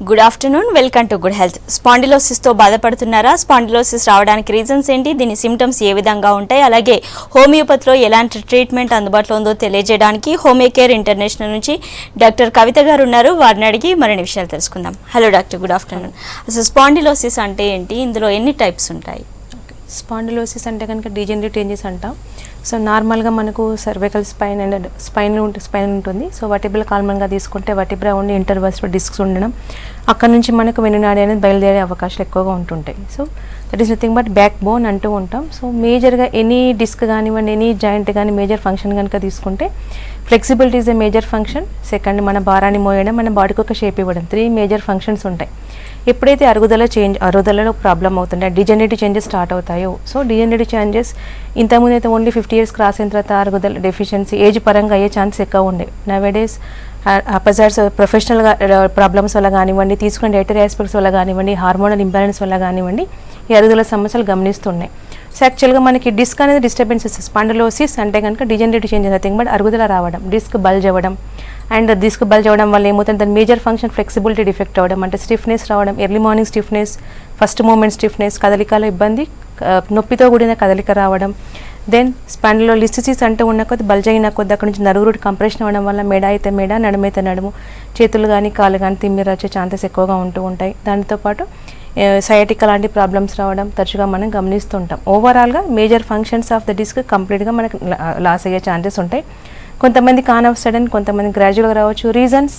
Good afternoon, welcome to good health. స్పాండిలోసిస్తో బాధపడుతున్నారా? Spondylosis రావడానికి రీజన్స్ ఏంటి, దీని సిమ్టమ్స్ ఏ విధంగా ఉంటాయి, అలాగే హోమియోపతిలో ఎలాంటి ట్రీట్మెంట్ అందుబాటులో ఉందో తెలియజేయడానికి హోమియో కేర్ ఇంటర్నేషనల్ నుంచి డాక్టర్ కవిత గారు ఉన్నారు. వారిని అడిగి మరిన్ని విషయాలు తెలుసుకుందాం. Hello doctor, good afternoon. అసలు స్పాండిలోసిస్ అంటే ఏంటి, ఇందులో ఎన్ని టైప్స్ ఉంటాయి? స్పాండిలోసిస్ అంటే కనుక డీజనరేటివ్ చేంజెస్ అంటాం. సో నార్మల్గా మనకు సర్వైకల్ స్పైన్ అండ్ స్పైన్ ఉంటుంది. సో వర్టిబ్రా కామన్గా తీసుకుంటే వర్టిబ్రా ఉండి ఇంటర్వర్స్లో డిస్క్స్ ఉండడం, అక్కడ నుంచి మనకు వెన్నునాడి అనేది బయలుదేరే అవకాశాలు ఎక్కువగా ఉంటుంటాయి. So that is nothing but back bone అంటూ ఉంటాం. సో మేజర్గా ఎనీ డిస్క్ కానివ్వండి, ఎనీ జాయింట్ కానీ మేజర్ ఫంక్షన్ కనుక తీసుకుంటే flexibility is a major function. Second, మన భారాన్ని మోయడం, మన బాడీకి ఒక షేప్ ఇవ్వడం, 3 మేజర్ ఫంక్షన్స్ ఉంటాయి. ఎప్పుడైతే అరుగుదలలో ప్రాబ్లం అవుతుంటే డిజనరేటివ్ చేంజెస్ స్టార్ట్ అవుతాయో, సో డిజనరేటివ్ చేంజెస్ ఇంతకుముందు అయితే ఓన్లీ 50 years క్రాస్ అయిన తర్వాత అరుగుదల డెఫిషియన్సీ ఏజ్ పరంగా అయ్యే ఛాన్సెస్ ఎక్కువ ఉండేవి. నవేడేస్ అపోజిట్స్ ప్రొఫెషనల్ ప్రాబ్లమ్స్ వల్ల కానివ్వండి, తీసుకునే డైటరీ ఆస్పెక్ట్స్ వల్ల కానివ్వండి, హార్మోనల్ ఇంబ్యాలెన్స్ వల్ల కానివ్వండి, ఈ అరుగుదల సమస్యలు గమనిస్తున్నాయి. సో యాక్చువల్గా మనకి డిస్క్ అనేది డిస్టర్బెన్సెస్. స్పాండిలోసిస్ అంటే కనుక డిజనరేటివ్ చేంజెస్ నథింగ్ బట్ అరుగుదల రావడం, డిస్క్ బల్జ్ అవ్వడం. అండ్ డిస్క్ బల్జ్ అవ్వడం వల్ల ఏమవుతుంది, దాని మేజర్ ఫంక్షన్ ఫ్లెక్సిబిలిటీ డిఫెక్ట్ అవ్వడం, అంటే స్టిఫ్నెస్ రావడం, early morning stiffness, first movement stiffness, కదలికలో ఇబ్బంది, నొప్పితో కూడిన కదలిక రావడం. దెన్ స్పాండిలో లిసిసిస్ అంటే ఉన్న కొద్ది బల్జ్ అయిన కొద్ది అక్కడ నుంచి నరువు రూట్ కంప్రెషన్ అవ్వడం వల్ల మెడ అయితే మెడ, నడుమైతే నడుము, చేతులు కానీ కాళ్ళు కానీ తిమ్మిరి వచ్చే ఛాన్సెస్ ఎక్కువగా ఉంటూ ఉంటాయి. దానితో పాటు సయాటికా లాంటి ప్రాబ్లమ్స్ రావడం తరచుగా మనం గమనిస్తుంటాం. ఓవరాల్గా major functions of the disc కంప్లీట్గా మనకు లాస్ అయ్యే ఛాన్సెస్ ఉంటాయి. కొంతమంది కాన్ ఆఫ్ సడన్, కొంతమంది గ్రాడ్యువల్గా రావచ్చు. రీజన్స్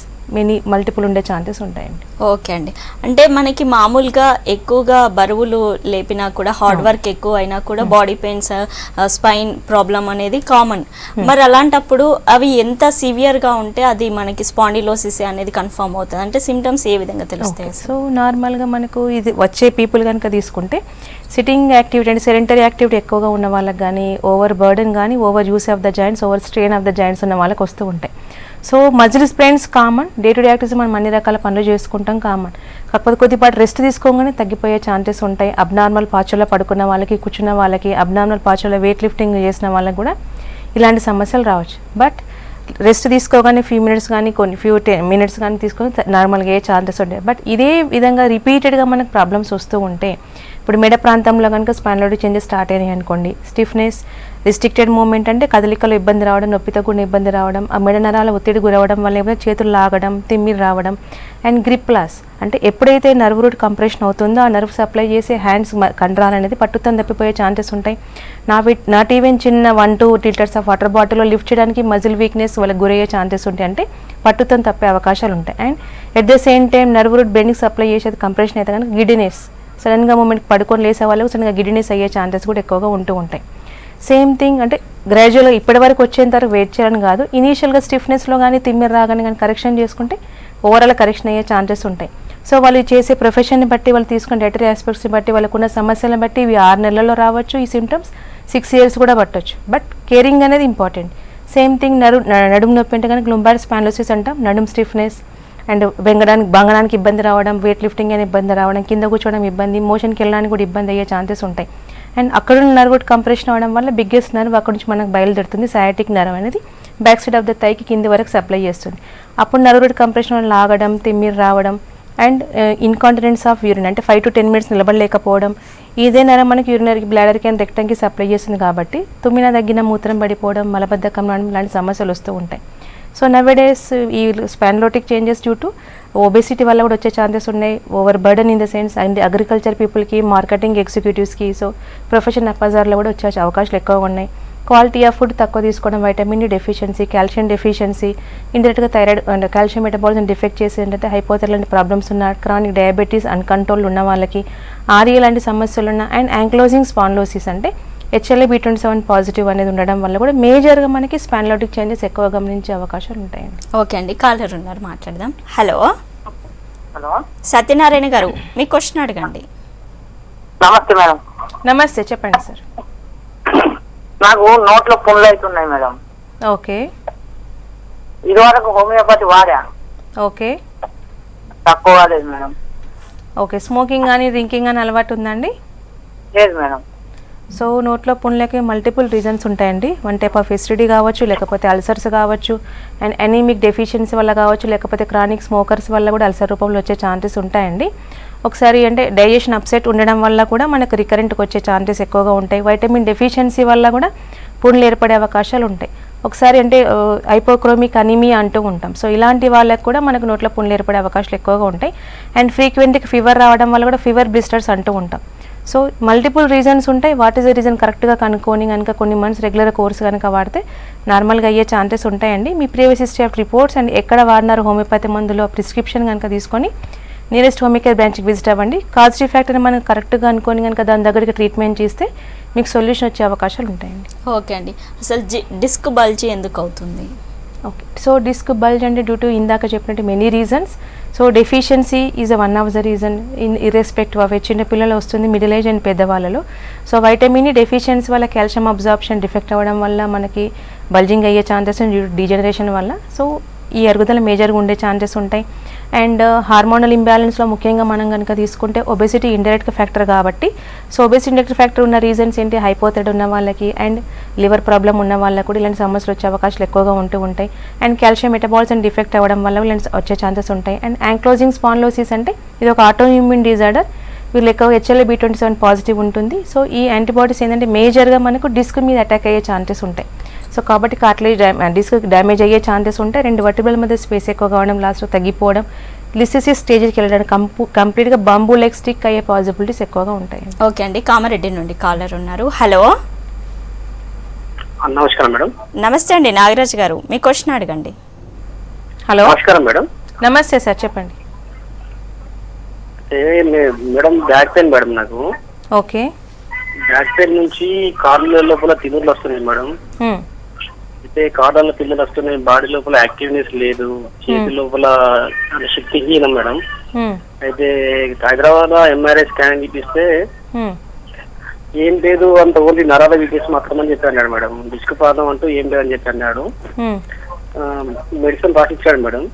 మల్టిపుల్ ఉండే ఛాన్సెస్ ఉంటాయండి. ఓకే అండి. అంటే మనకి మామూలుగా ఎక్కువగా బరువులు లేపినా కూడా, హార్డ్ వర్క్ ఎక్కువ అయినా కూడా బాడీ పెయిన్స్, స్పైన్ ప్రాబ్లం అనేది కామన్. మరి అలాంటప్పుడు అవి ఎంత సివియర్గా ఉంటే అది మనకి స్పాండిలోసిస్ అనేది కన్ఫర్మ్ అవుతుంది, అంటే సిమ్టమ్స్ ఏ విధంగా తెలుస్తాయి? సో నార్మల్గా మనకు ఇది వచ్చే పీపుల్ కనుక తీసుకుంటే సిట్టింగ్ యాక్టివిటీ అంటే సెడెంటరీ యాక్టివిటీ ఎక్కువగా ఉన్న వాళ్ళకి కానీ, ఓవర్ బర్డెన్ కానీ, over use of the joints, over strain of the joints ఉన్న వాళ్ళకి వస్తూ ఉంటాయి. So muscle sprains common, day to day activities మనం అన్ని రకాల పనులు చేసుకుంటాం కామన్. కాకపోతే కొద్దిపాటు రెస్ట్ తీసుకోగానే తగ్గిపోయే ఛాన్సెస్ ఉంటాయి. అబ్నార్మల్ పాచర్లో పడుకున్న వాళ్ళకి, కూర్చున్న వాళ్ళకి, అబ్నార్మల్ పాచర్లో వెయిట్ లిఫ్టింగ్ చేసిన వాళ్ళకి కూడా ఇలాంటి సమస్యలు రావచ్చు. బట్ రెస్ట్ తీసుకోగానే ఫ్యూ మినిట్స్ కానీ, ఫ్యూ 10 minutes కానీ తీసుకొని నార్మల్గా ఏ ఛాన్సెస్ ఉంటాయి. బట్ ఇదే విధంగా రిపీటెడ్గా మనకు ప్రాబ్లమ్స్ వస్తూ ఉంటే, ఇప్పుడు మెడ ప్రాంతంలో కనుక స్పాండిలోటిక్ చేంజెస్ స్టార్ట్ అయినాయి అనుకోండి, స్టిఫ్నెస్, రిస్ట్రిక్టెడ్ మూవ్మెంట్ అంటే కదలికలో ఇబ్బంది రావడం, నొప్పితో కూడిన ఇబ్బంది రావడం, ఆ మెడ నరాల ఒత్తిడి గురవడం వల్ల ఏమైనా చేతులు లాగడం, తిమ్మిరి రావడం. అండ్ గ్రిప్ లాస్ అంటే ఎప్పుడైతే నర్వ్ రూట్ కంప్రెషన్ అవుతుందో ఆ నర్వ్ సప్లై చేసే హ్యాండ్స్ కండరాలు అనేది పట్టుతో తప్పిపోయే ఛాన్సెస్ ఉంటాయి. నాట్ ఈవెన్ చిన్న 1-2 liters ఆఫ్ వాటర్ బాటిల్లో లిఫ్ట్ చేయడానికి మజిల్ వీక్నెస్ వాళ్ళకి గురయ్యే ఛాన్సెస్ ఉంటాయి, అంటే పట్టుతో తప్పే అవకాశాలు ఉంటాయి. And at the same time nerve route bending supply చేసేది కంప్రెషన్ అయితే కనుక గిడినెస్, సడన్గా మూమెంట్ పడుకొని లేసే వాళ్ళకు సడన్గా గిడినెస్ అయ్యే ఛాన్సెస్ కూడా ఎక్కువగా ఉంటూ ఉంటాయి. సేమ్ థింగ్ అంటే గ్రాడ్యువల్గా ఇప్పటి వరకు వచ్చేంత వరకు వెయిట్ చేయాలని కాదు, ఇనీషియల్గా స్టిఫ్నెస్లో కానీ తిమ్మిరి రాగానే కానీ కరెక్షన్ చేసుకుంటే ఓవరాల్ కరెక్షన్ అయ్యే ఛాన్సెస్ ఉంటాయి. సో వాళ్ళు చేసే ప్రొఫెషన్ని బట్టి, వాళ్ళు తీసుకునే డైటరీ ఆస్పెక్ట్స్ని బట్టి, వాళ్ళకున్న సమస్యలను బట్టి ఇవి 6 నెలల్లో రావచ్చు, ఈ సిమ్టమ్స్ 6 years కూడా పట్టవచ్చు. బట్ కేరింగ్ అనేది ఇంపార్టెంట్. సేమ్ థింగ్ నడుము నొప్పి అంటే కనుక లుంబార్ స్పాండిలోసిస్ అంటాం. నడుము స్టిఫ్నెస్ అండ్ బంగడానికి ఇబ్బంది రావడం, వెయిట్ లిఫ్టింగ్ అని ఇబ్బంది రావడం, కింద కూర్చోవడం ఇబ్బంది, మోషన్కి వెళ్ళడానికి కూడా ఇబ్బంది అయ్యే ఛాన్సెస్ ఉంటాయి. అండ్ అక్కడున్న నర్వ్ కంప్రెషన్ అవ్వడం వల్ల బిగ్గెస్ట్ నర్వ్ అక్కడ నుంచి మనకు బయలుదేరుతుంది. సయాటిక్ నర్వ్ అనేది బ్యాక్ సైడ్ ఆఫ్ ద థైకి కింది వరకు సప్లై చేస్తుంది. అప్పుడు నర్వ్ కంప్రెషన్ వల్ల లాగడం, తిమ్మిరి రావడం అండ్ ఇన్కాంటినెన్స్ ఆఫ్ యూరిన్ అంటే 5 to 10 minutes నిలబడలేకపోవడం. ఇదే నరం మనకి యూరినరీకి, బ్లాడర్కి అండ్ రెక్టంకి సప్లై చేస్తుంది కాబట్టి తుమ్మిన తగ్గిన మూత్రం పడిపోవడం, మలబద్ధకం లాంటి సమస్యలు వస్తూ ఉంటాయి. సో నవేడేస్ ఈ spondylotic changes due to obesity వల్ల కూడా వచ్చే ఛాన్సెస్ ఉన్నాయి. Over burden in the sense and agriculture పీపుల్కి, మార్కెటింగ్ ఎగ్జిక్యూటివ్స్కి, సో ప్రొఫెషన్ అప్పజార్లో కూడా వచ్చే అవకాశాలు ఎక్కువగా ఉన్నాయి. క్వాలిటీ ఆఫ్ ఫుడ్ తక్కువ తీసుకోవడం, vitamin D deficiency, calcium deficiency, ఇండైరెక్ట్గా thyroid and calcium metabolism defect చేసి ఏంటంటే హైపోథైరాయిడ్ లాంటి ప్రాబ్లమ్స్ ఉన్న, క్రానిక్ డయాబెటీస్ అన్కంట్రోల్ ఉన్న వాళ్ళకి, ఆర్ఏ లాంటి సమస్యలు ఉన్న, అండ్ యాంక్లోజింగ్ స్పాండిలోసిస్ అంటే HLA-B27 పాజిటివ్ అనేది ఉండడం వల్ల కూడా మేజర్గా మనకి స్పాండిలోటిక్ చేంజెస్ ఎక్కువ గమనించే అవకాశాలు ఉంటాయండి. ఓకే అండి, కాలర్ ఉన్నారు, మాట్లాడదాం. హలో సత్యనారాయణ గారు, మీ క్వశ్చన్ అడగండి. నమస్తే మేడం. నమస్తే, చెప్పండి సార్. నాకు నోట్లో పుండ్లు అవుతున్నాయి మేడం. ఓకే. ఇదివరకు హోమియోపతి వాడా. ఓకే. తక్కువ లేదు మేడం. ఓకే. స్మోకింగ్ కానీ డ్రింకింగ్ కానీ అలవాటు ఉందండి? లేదు మేడం. సో నోట్లో పుండ్లకి మల్టిపుల్ రీజన్స్ ఉంటాయండి. వన్ టైప్ ఆఫ్ ఎసిడిటీ కావచ్చు, లేకపోతే అల్సర్స్ కావచ్చు, అండ్ అనీమిక్ డెఫిషియన్సీ వల్ల కావచ్చు, లేకపోతే క్రానిక్ స్మోకర్స్ వల్ల కూడా అల్సర్ రూపంలో వచ్చే ఛాన్సెస్ ఉంటాయండి. ఒకసారి అంటే డైజెషన్ అప్సెట్ ఉండడం వల్ల కూడా మనకు రికరెంట్కి వచ్చే ఛాన్సెస్ ఎక్కువగా ఉంటాయి. వైటమిన్ డెఫిషియన్సీ వల్ల కూడా పుండ్లు ఏర్పడే అవకాశాలు ఉంటాయి. ఒకసారి అంటే హైపోక్రోమిక్ అనీమియా అంటూ ఉంటాం. సో ఇలాంటి వాళ్ళకి కూడా మనకు నోట్లో పుండ్లు ఏర్పడే అవకాశాలు ఎక్కువగా ఉంటాయి. అండ్ ఫ్రీక్వెంట్గా ఫీవర్ రావడం వల్ల కూడా ఫీవర్ బ్లిస్టర్స్ అంటూ ఉంటాం. సో మల్టిపుల్ రీజన్స్ ఉంటాయి. వాట్ ఈస్ ద రీజన్ కరెక్ట్గా కనుక్కొని కనుక కొన్ని మంత్స్ రెగ్యులర్ కోర్స్ కనుక వాడితే నార్మల్గా అయ్యే ఛాన్సెస్ ఉంటాయండి. మీ previous history of reports and ఎక్కడ వాడినారు హోమియోపతి మందులు ప్రిస్క్రిప్షన్ కనుక తీసుకొని నియరెస్ట్ హోమియోకేర్ బ్రాంచ్కి విజిట్ అవ్వండి. కాజిటివ్ ఫ్యాక్టర్ని మనం కరెక్ట్గా అనుకొని కనుక దాని దగ్గరికి ట్రీట్మెంట్ చేస్తే మీకు సొల్యూషన్ వచ్చే అవకాశాలు ఉంటాయండి. ఓకే అండి, అసలు డిస్క్ బల్జీ ఎందుకు అవుతుంది? ఓకే, సో డిస్క్ బల్జ్ అంటే డ్యూ టు ఇందాక చెప్పినట్టు many reasons. So deficiency is one of the reason irrespective of చిన్న పిల్లలు వస్తుంది, మిడిల్ ఏజ్ అండ్ పెద్దవాళ్ళలో. సో వైటమిన్ డెఫిషియన్సీ వల్ల కాల్షియం అబ్జార్ప్షన్ డిఫెక్ట్ అవ్వడం వల్ల మనకి బల్జింగ్ అయ్యే ఛాన్సెస్ డీజనరేషన్ వల్ల. సో ఈ అరుగుదల మేజర్గా ఉండే ఛాన్సెస్ ఉంటాయి. అండ్ హార్మోనల్ ఇంబ్యాలెన్స్లో ముఖ్యంగా మనం కనుక తీసుకుంటే ఒబెసిటీ ఇండైరెక్ట్ ఫ్యాక్టర్ కాబట్టి, సో ఒబెసిటీ ఇండైరెక్ట్ ఫ్యాక్టర్ ఉన్న రీజన్స్ ఏంటి, హైపోథైరాయిడ్ ఉన్న వాళ్ళకి అండ్ లివర్ ప్రాబ్లం ఉన్న వాళ్ళకి కూడా ఇలాంటి సమస్యలు వచ్చే అవకాశాలు ఎక్కువగా ఉంటూ ఉంటాయి. అండ్ కాల్షియం మెటబాలిజం డిఫెక్ట్ అవ్వడం వల్ల ఇలాంటి వచ్చే ఛాన్సెస్ ఉంటాయి. అండ్ యాంక్లోజింగ్ స్పాండిలోసిస్ అంటే ఇది ఒక ఆటోఇమ్యూన్ డిజార్డర్. వీళ్ళు ఎక్కువ HLA-B27 పాజిటివ్ ఉంటుంది. సో ఈ యాంటీబాడీస్ ఏంటంటే మేజర్గా మనకు డిస్క్ మీద అటాక్ అయ్యే ఛాన్సెస్ ఉంటాయి. సో కాబట్టి కార్టిలేజ్ డిస్క్ డ్యామేజ్ అయ్యే ఛాన్సెస్ ఉంటాయి. రెండు వర్టిబ్రల్ మధ్య స్పేస్ ఎక్కువ కావడం, లాస్ట్లో తగ్గిపోవడం, లిసిసిస్ స్టేజ్కి వెళ్ళడానికి కంప్లీట్గా బాంబూ లెగ్ స్టిక్ అయ్యే పాసిబిలిటీస్ ఎక్కువగా ఉంటాయి. ఓకే అండి, కామారెడ్డి నుండి కాలర్ ఉన్నారు. హలో, నమస్కారం మేడం. నమస్తే అండి నాగరాజ్ గారు, మీ క్వశ్చన్ అడగండి. హలో, నమస్కారం మేడం. నమస్తే సార్, చెప్పండి. మేడం బ్యాక్ పెయిన్ మేడం నాకు. ఓకే, బ్యాక్ పెయిన్ నుంచి కాళ్ళ లోపల తిమ్మిర్లు వస్తున్నాయి మేడం. అయితే కాళ్ళలో తిమ్మిర్లు వస్తున్నాయి, బాడీ లోపల యాక్టివ్నెస్ లేదు, చేతి లోపల శక్తిహీనం మేడం. అయితే హైదరాబాద్ లో MRI స్కాన్ చూపిస్తే ఏం లేదు, అంత ఓన్లీ నరాల వీకెస్ మాత్రం అని చెప్పి అన్నాడు మేడం. డిస్క్ ప్రాబ్లం అంటూ ఏం లేదని చెప్పి అన్నాడు. మెడిసిన్ రాసిచ్చాడు మేడం.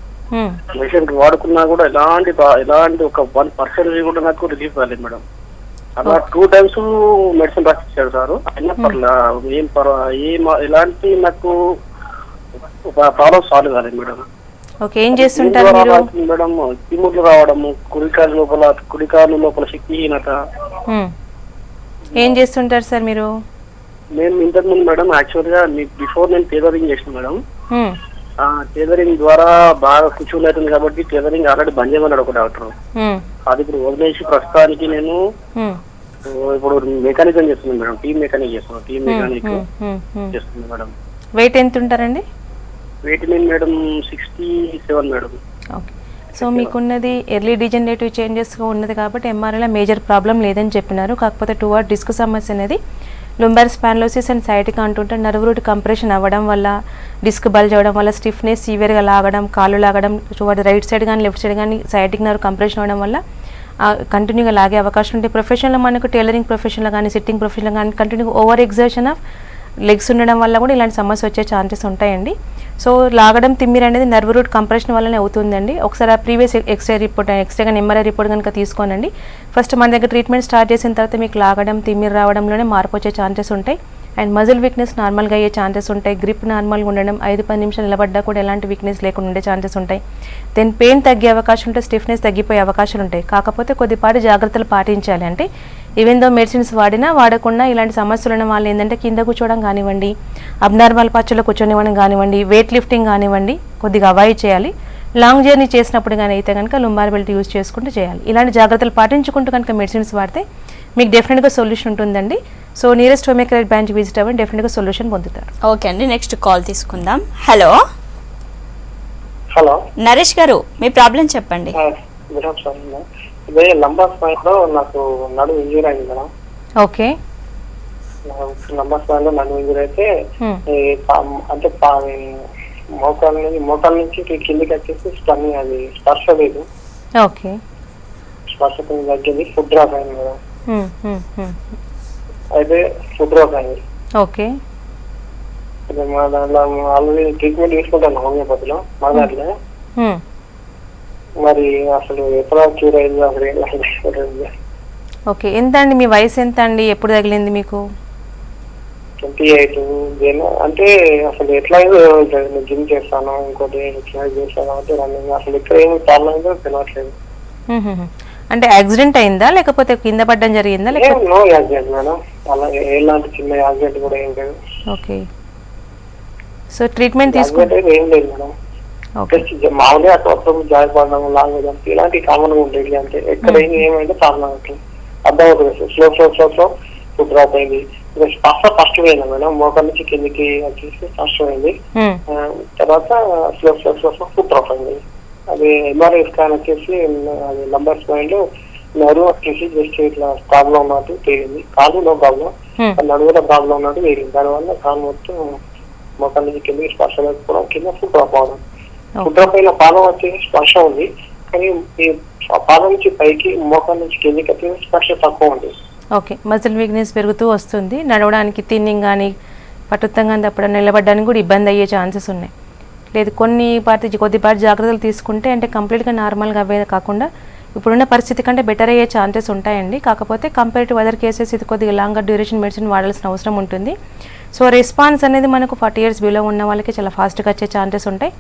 మెడిసిన్ వాడుకున్నా కూడా ఎలాంటి ఒక 1% కూడా నాకు రిలీఫ్ రాలేదు మేడం. అలా 2 times మెడిసిన్ రాసిచ్చాడు సార్. అయినా ఎలాంటి నాకు ప్రాబ్లం సాల్వ్ కాలేదు మేడం. ఓకే, ఏం చేస్తుంటారు మీరు? మేడం తిమ్ముర్లు రావడము, కుడికాలు లోపల శక్తిహీనత. ఏం చేస్తుంటారు సార్ మీరు? నేను ఇంతకు ముందు మేడం యాక్చువల్ గా బిఫోర్ నేను టైలరింగ్ చేసిన మేడం. టైలరింగ్ ద్వారా బాగా కూర్చొని అవుతుంది కాబట్టి టైలరింగ్ ఆల్రెడీ బంద్ చేయమన్నాడు ఒక డాక్టర్. అది ఇప్పుడు వదిలేసి ప్రస్తుతానికి నేను ఇప్పుడు మెకానికల్ చేస్తున్నాను మేడం. టీమ్ మెకానిక్ చేస్తున్నాను. టీమ్ మెకానిక్ చేస్తున్నాను మేడం. వెయిట్ ఎంత ఉంటారండి? వెయిట్ నేను మేడం 67 మేడం. ఓకే, సో మీకున్నది ఎర్లీ డిజనరేటివ్ చేంజెస్గా ఉన్నది కాబట్టి MRIలో మేజర్ ప్రాబ్లం లేదని చెప్పినారు. కాకపోతే టువర్డ్ డిస్క్ సమస్య అనేది లుంబార్ స్పాండిలోసిస్ అండ్ సైటికా అంటుంటే నర్వ్ రూట్ కంప్రెషన్ అవ్వడం వల్ల, డిస్క్ బల్జ్ అవ్వడం వల్ల, స్టిఫ్నెస్ సివియర్గా లాగడం, కాళ్ళు లాగడం, టువర్డ్ రైట్ సైడ్ కానీ లెఫ్ట్ సైడ్ కానీ సైటిక్ నర్వ్ కంప్రెషన్ అవ్వడం వల్ల కంటిన్యూగా లాగే అవకాశం ఉంటాయి. ప్రొఫెషన్లో మనకు టైలరింగ్ ప్రొఫెషన్లో కానీ సిట్టింగ్ ప్రొఫెషన్లో కానీ కంటిన్యూగా ఓవర్ ఎగ్జర్షన్ ఆఫ్ లెగ్స్ ఉండడం వల్ల కూడా ఇలాంటి సమస్య వచ్చే ఛాన్సెస్ ఉంటాయండి. సో లాగడం తిమ్మిరి అనేది నర్వ్ రూట్ కంప్రెషన్ వల్లనే అవుతుందండి. ఒకసారి ఆ ప్రీవియస్ ఎక్స్రే రిపోర్ట్ కానీ MRI రిపోర్ట్ కనుక తీసుకోనండి. ఫస్ట్ మన దగ్గర ట్రీట్మెంట్ స్టార్ట్ చేసిన తర్వాత మీకు లాగడం తిమ్మిరి రావడంలోనే మార్పు వచ్చే ఛాన్సెస్ ఉంటాయి. అండ్ మజిల్ వీక్నెస్ నార్మల్గా అయ్యే ఛాన్సెస్ ఉంటాయి. గ్రిప్ నార్మల్గా ఉండడం, 5-10 నిమిషాలు నిలబడ్డా కూడా ఎలాంటి వీక్నెస్ లేకుండా ఉండే ఛాన్సెస్ ఉంటాయి. దెన్ పెయిన్ తగ్గే అవకాశం ఉంటే, స్టిఫ్నెస్ తగ్గిపోయే అవకాశాలు ఉంటాయి. కాకపోతే కొద్దిపాటి జాగ్రత్తలు పాటించాలి. అంటే ఈవెన్ దో మెడిసిన్స్ వాడినా వాడకుండా ఇలాంటి సమస్యలు ఉన్న వాళ్ళు ఏంటంటే కింద కూర్చోవడం కానివ్వండి, అబ్నార్మల్ పచ్చలో కూర్చొనివ్వడం కానివ్వండి, వెయిట్ లిఫ్టింగ్ కానివ్వండి కొద్దిగా అవాయిడ్ చేయాలి. లాంగ్ జర్నీ చేసినప్పుడు కానీ అయితే కనుక లుంబార్ బెల్ట్ యూజ్ చేసుకుంటూ చేయాలి. ఇలాంటి జాగ్రత్తలు పాటించుకుంటూ కనుక మెడిసిన్స్ వాడితే మీకు డెఫినెట్గా సొల్యూషన్ ఉంటుందండి. So nearest Homeocare branch visit అవ్వండి, డెఫినెట్గా సొల్యూషన్ పొందుతారు. ఓకే అండి, నెక్స్ట్ కాల్ తీసుకుందాం. హలో, హలో నరేష్ గారు, మీ ప్రాబ్లం చెప్పండి. ఇదే లంబార్ స్పైన్ లో నాకు నడుము ఇంజూరీ అయింది మేడం. ఓకే, లంబార్ స్పైన్ లో నడుము ఇంజూరీ అయితే అంటే మోకాల నుంచి కిందికి వచ్చేసి అది స్పర్శ లేదు. ఓకే, స్పర్శ తగ్గింది. ఫుడ్ డ్రాప్ అయింది మేడం. అయితే ఫుడ్ డ్రాప్ అయింది. ఓకే, మా దాంట్లో ఆల్రెడీ ట్రీట్మెంట్ తీసుకుంటాను హోమియోపతిలో మా దాంట్లో. మరి అసలు ఎప్పుడు క్యూర్ అయింది అసలు? ఓకే, ఎంత అండి మీ వయసు? ఎంత అండి? ఎప్పుడు తగిలింది మీకు? 28 అంటే అసలు ఎట్లా జిమ్ చేస్తాను, ఇంకోటి ఎక్సర్సైజ్ చేస్తాను అంటే రన్నింగ్, అసలు ఇక్కడ ఏమి ప్రాబ్లం అయిందో తెలియట్లేదు. అంటే యాక్సిడెంట్ అయిందా లేకపోతే కింద పడ్డం జరిగిందా లేకపోతే? నో యాక్సిడెంట్ మేడం, అలా ఎలాంటి చిన్న యాక్సిడెంట్ కూడా ఏం లేదు. ఓకే, సో ట్రీట్మెంట్ తీసుకుంటే ఏం లేదు మేడం. మామూలుగా అక్కడ జారిపడడం లాగడం ఇలాంటి కామన్ గా ఉంటుంది. అంటే ఎక్కడ ఏమైందో ప్రాబ్లం అవుతుంది అర్థం అవుతుంది. Slow slow slow slow food drop అయింది. ఫస్ట్ పోయింది మేడం, మోకాళ్ళ నుంచి కిందికి వచ్చేసి ఫస్ట్ పోయింది. తర్వాత slow slow slow slow food drop అయింది. అది ఎంఆర్ఐ స్కాన్ వచ్చేసి అది లంబర్ స్పైన్ లో నడువు వచ్చేసి జస్ట్ ఇట్లా ప్రాబ్లం ఉన్నట్టు తేలింది. కాలు నో ప్రాబ్లం, నడువులో ప్రాబ్లం ఉన్నట్టు తేలింది. దానివల్ల కాలు మొత్తం మోకాళ్ళ నుంచి కిందికి స్పర్శ లేకపోవడం, కింద ఫుడ్ డ్రాప్ అవడం. ఫుడ్ డ్రాప్ అయిన పాదం వచ్చేసి స్పర్శ ఉంది, కానీ ఈ పాదం నుంచి పైకి మోకాళ్ళ నుంచి కిందికి వచ్చేసి స్పర్శ తక్కువ ఉంది. ఓకే, మజిల్ వీక్నెస్ పెరుగుతూ వస్తుంది, నడవడానికి తిన్నింగ్ కానీ పట్టుత్తంగా తప్పడం నిలబడడానికి కూడా ఇబ్బంది అయ్యే ఛాన్సెస్ ఉన్నాయి. లేదు కొద్దిపాటి జాగ్రత్తలు తీసుకుంటే అంటే కంప్లీట్గా నార్మల్గా అవే కాకుండా ఇప్పుడున్న పరిస్థితి కంటే బెటర్ అయ్యే ఛాన్సెస్ ఉంటాయండి. కాకపోతే కంపేర్ టు అదర్ కేసెస్ ఇది కొద్దిగా లాంగర్ డ్యూరేషన్ మెడిసిన్ వాడాల్సిన అవసరం ఉంటుంది. సో రెస్పాన్స్ అనేది మనకు 40 years బిలో ఉన్న వాళ్ళకి చాలా ఫాస్ట్గా వచ్చే ఛాన్సెస్ ఉంటాయి.